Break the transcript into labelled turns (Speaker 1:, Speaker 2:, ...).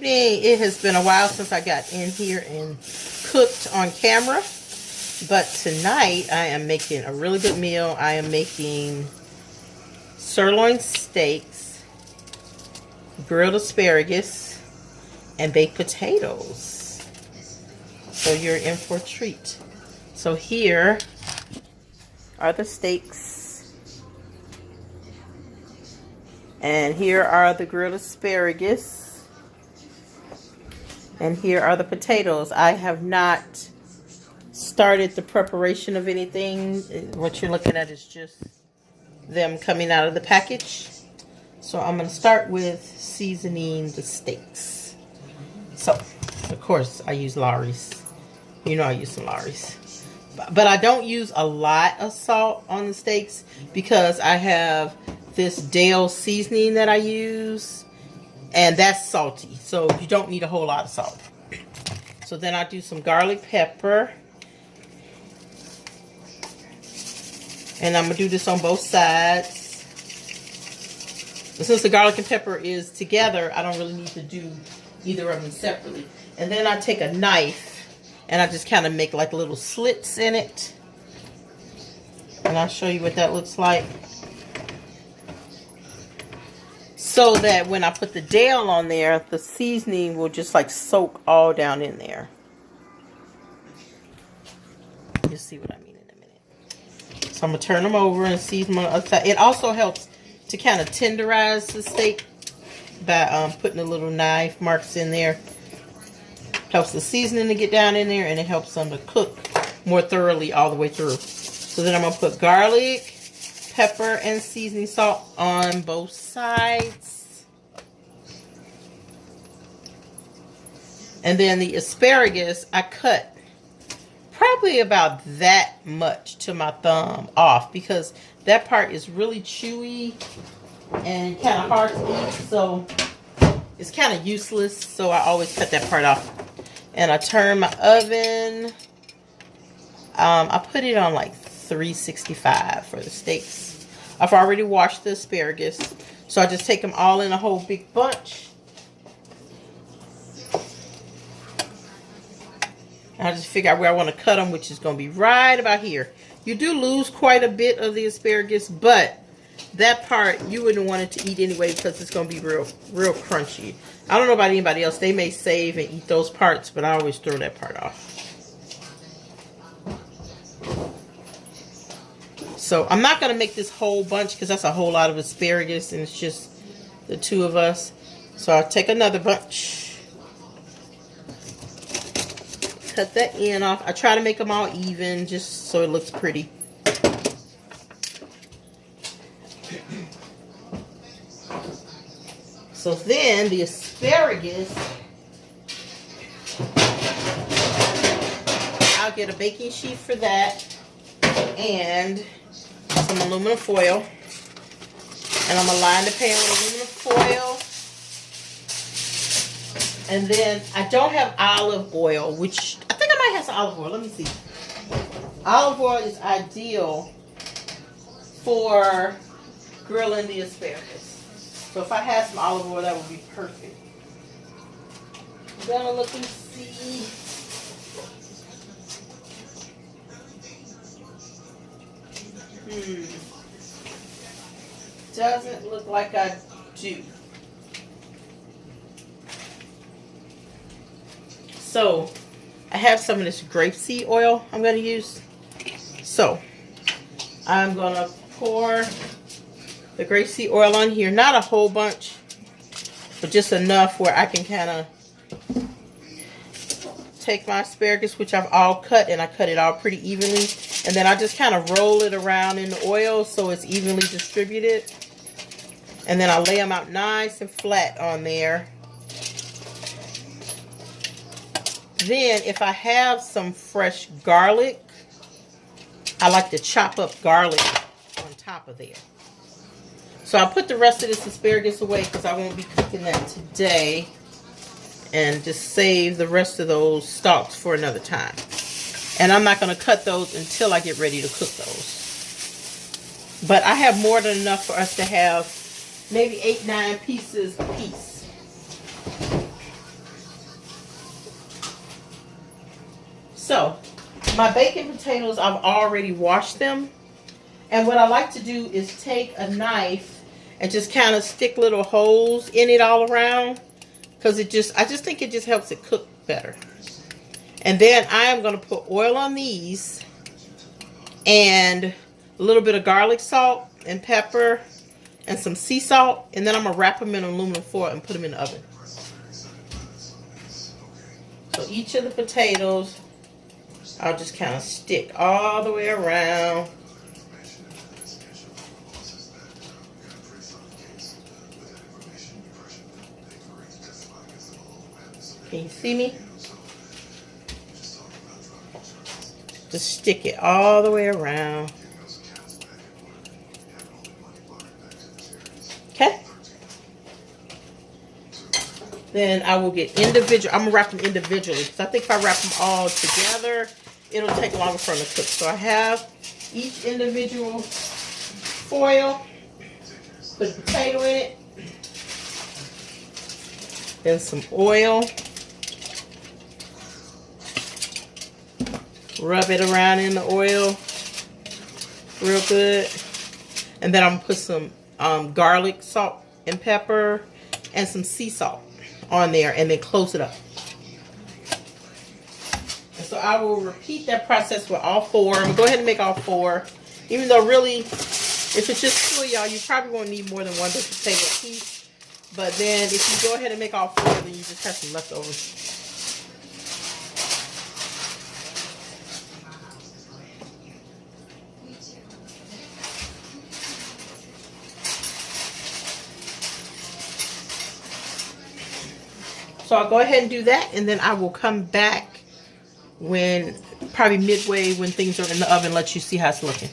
Speaker 1: It has been a while since I got in here and cooked on camera, but tonight I am making a really good meal. I am making sirloin steaks, grilled asparagus, and baked potatoes. So you're in for a treat. So here are the steaks, and here are the grilled asparagus. And here are the potatoes. I have not started the preparation of anything. What you're looking at is just them coming out of the package. So I'm going to start with seasoning the steaks. So, of course, I use Lawry's. You know I use some Lawry's. But I don't use a lot of salt on the steaks because I have this Dale seasoning that I use. And that's salty, so you don't need a whole lot of salt. So then I do some garlic pepper. And I'm going to do this on both sides. But since the garlic and pepper is together, I don't really need to do either of them separately. And then I take a knife, and I just kind of make like little slits in it. And I'll show you what that looks like. So that when I put the Dale on there, the seasoning will just like soak all down in there. You'll see what I mean in a minute. So I'm going to turn them over and season them on the other side. It also helps to kind of tenderize the steak by putting the little knife marks in there. Helps the seasoning to get down in there, and it helps them to cook more thoroughly all the way through. So then I'm going to put garlic, pepper, and seasoning salt on both sides. And then the asparagus, I cut probably about that much to my thumb off because that part is really chewy and kind of hard to eat, so it's kind of useless, so I always cut that part off. And I turn my oven. I put it on like 365 for the steaks. I've already washed the asparagus, so I just take them all in a whole big bunch. And I just figure out where I want to cut them, which is going to be right about here. You do lose quite a bit of the asparagus, but that part you wouldn't want it to eat anyway because it's going to be real crunchy. I don't know about anybody else. They may save and eat those parts, but I always throw that part off. So I'm not going to make this whole bunch because that's a whole lot of asparagus and it's just the two of us. So I'll take another bunch. Cut that end off. I try to make them all even just so it looks pretty. So then the asparagus, I'll get a baking sheet for that and some aluminum foil. And I'm going to line the pan with aluminum foil. And then I don't have olive oil, which I think I might have some olive oil. Let me see. Olive oil is ideal for grilling the asparagus. So if I had some olive oil, that would be perfect. I'm going to look and see. Doesn't look like I do. So I have some of this grapeseed oil I'm going to use. So I'm going to pour the grapeseed oil on here. Not a whole bunch, but just enough where I can kind of take my asparagus, which I've all cut, and I cut it all pretty evenly. And then I just kind of roll it around in the oil so it's evenly distributed. And then I lay them out nice and flat on there. Then if I have some fresh garlic, I like to chop up garlic on top of there. So I'll put the rest of this asparagus away because I won't be cooking that today. And just save the rest of those stalks for another time. And I'm not going to cut those until I get ready to cook those. But I have more than enough for us to have maybe 8-9 pieces a piece. So my baked potatoes, I've already washed them. And what I like to do is take a knife and just kind of stick little holes in it all around. Because I just think it just helps it cook better. And then I am going to put oil on these. And a little bit of garlic salt and pepper. And some sea salt. And then I'm going to wrap them in aluminum foil and put them in the oven. So each of the potatoes, I'll just kind of stick all the way around. Can you see me? Just stick it all the way around. Okay. Then I will get individual. I'm going to wrap them individually. Because I think if I wrap them all together, it'll take longer for them to cook. So I have each individual foil. Put a potato in it. Then some oil. Rub it around in the oil real good. And then I'm going to put some garlic, salt, and pepper, and some sea salt on there, and then close it up. And so I will repeat that process with all four. I'm going to go ahead and make all four. Even though really, if it's just two of y'all, you probably won't need more than one potato piece. But then if you go ahead and make all four, then you just have some leftovers. So I'll go ahead and do that, and then I will come back when, probably midway when things are in the oven, let you see how it's looking.